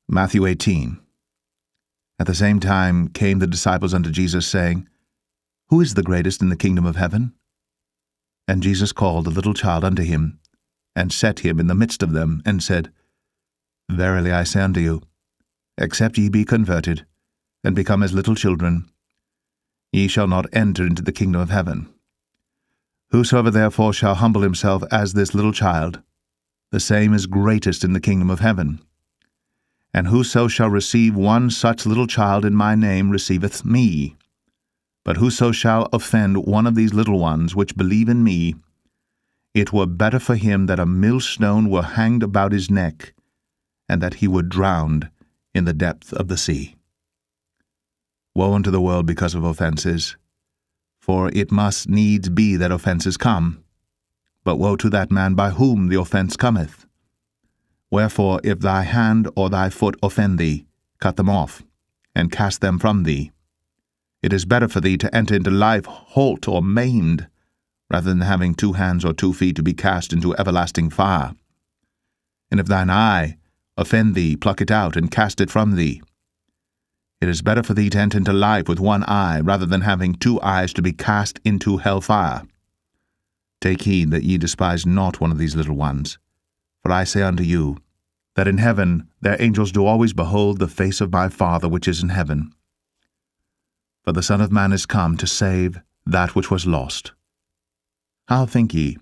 Matthew 18. At the same time came the disciples unto Jesus, saying, Who is the greatest in the kingdom of heaven? And Jesus called a little child unto him, and set him in the midst of them, and said, Verily I say unto you, except ye be converted, and become as little children, ye shall not enter into the kingdom of heaven. Whosoever therefore shall humble himself as this little child, the same is greatest in the kingdom of heaven. And whoso shall receive one such little child in my name receiveth me. But whoso shall offend one of these little ones which believe in me, it were better for him that a millstone were hanged about his neck, and that he were drowned in the depth of the sea. Woe unto the world because of offenses, for it must needs be that offenses come. But woe to that man by whom the offense cometh. Wherefore, if thy hand or thy foot offend thee, cut them off, and cast them from thee. It is better for thee to enter into life halt or maimed, rather than having 2 hands or 2 feet to be cast into everlasting fire. And if thine eye offend thee, pluck it out, and cast it from thee. It is better for thee to enter into life with 1 eye, rather than having 2 eyes to be cast into hell fire. Take heed that ye despise not one of these little ones. For I say unto you, that in heaven their angels do always behold the face of my Father which is in heaven. For the Son of Man is come to save that which was lost. How think ye,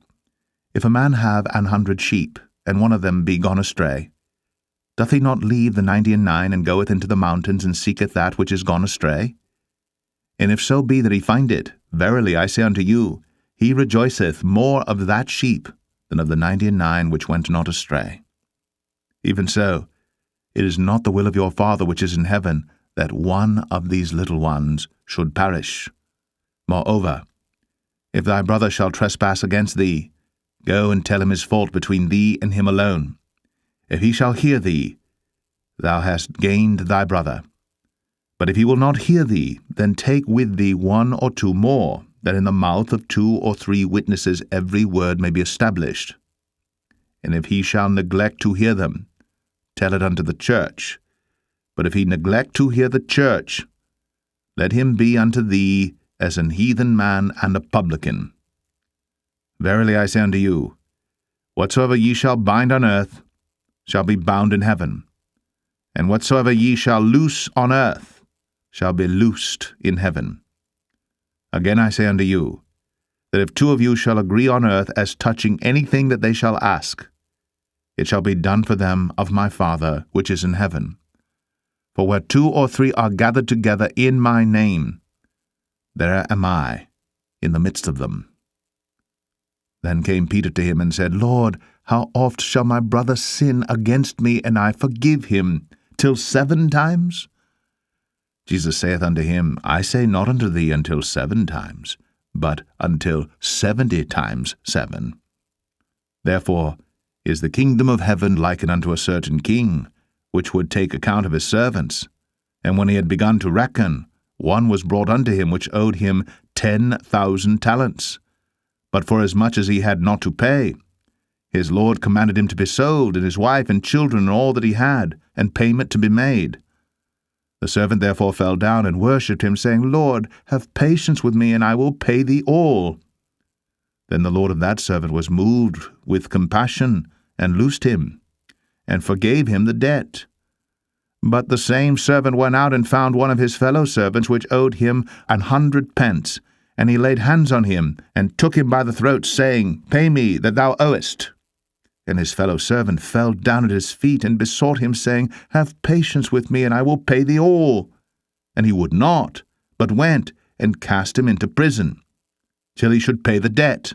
if a man have 100 sheep, and one of them be gone astray, doth he not leave the 99 and goeth into the mountains and seeketh that which is gone astray? And if so be that he find it, verily I say unto you, he rejoiceth more of that sheep than of the 99 which went not astray. Even so, it is not the will of your Father which is in heaven that one of these little ones should perish. Moreover, if thy brother shall trespass against thee, go and tell him his fault between thee and him alone. If he shall hear thee, thou hast gained thy brother. But if he will not hear thee, then take with thee 1 or 2 more, that in the mouth of 2 or 3 witnesses every word may be established. And if he shall neglect to hear them, tell it unto the church. But if he neglect to hear the church, let him be unto thee as an heathen man and a publican. Verily I say unto you, whatsoever ye shall bind on earth shall be bound in heaven, and whatsoever ye shall loose on earth shall be loosed in heaven. Again I say unto you, that if 2 of you shall agree on earth as touching anything that they shall ask, it shall be done for them of my Father which is in heaven. For where 2 or 3 are gathered together in my name, there am I in the midst of them. Then came Peter to him and said, Lord, how oft shall my brother sin against me, and I forgive him? Till 7 times? Jesus saith unto him, I say not unto thee until 7 times, but until 70 times 7. Therefore is the kingdom of heaven likened unto a certain king, which would take account of his servants. And when he had begun to reckon, one was brought unto him which owed him 10,000 talents. But forasmuch as he had not to pay, his lord commanded him to be sold, and his wife and children and all that he had, and payment to be made. The servant therefore fell down and worshipped him, saying, Lord, have patience with me, and I will pay thee all. Then the lord of that servant was moved with compassion, and loosed him, and forgave him the debt. But the same servant went out and found one of his fellow servants which owed him 100 pence, and he laid hands on him, and took him by the throat, saying, Pay me that thou owest. And his fellow servant fell down at his feet, and besought him, saying, Have patience with me, and I will pay thee all. And he would not, but went and cast him into prison, till he should pay the debt.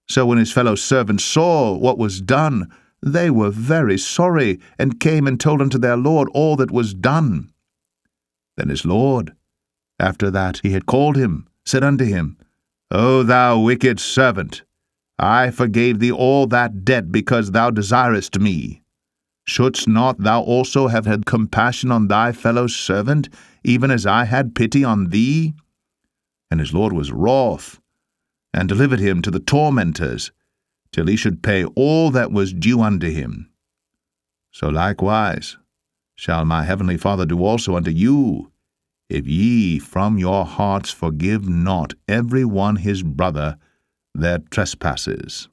So when his fellow servants saw what was done, they were very sorry, and came and told unto their lord all that was done. Then his lord, after that he had called him, said unto him, O thou wicked servant, I forgave thee all that debt because thou desirest me. Shouldst not thou also have had compassion on thy fellow servant, even as I had pity on thee? And his lord was wroth, and delivered him to the tormentors, till he should pay all that was due unto him. So likewise shall my heavenly Father do also unto you, if ye from your hearts forgive not every one his brother their trespasses.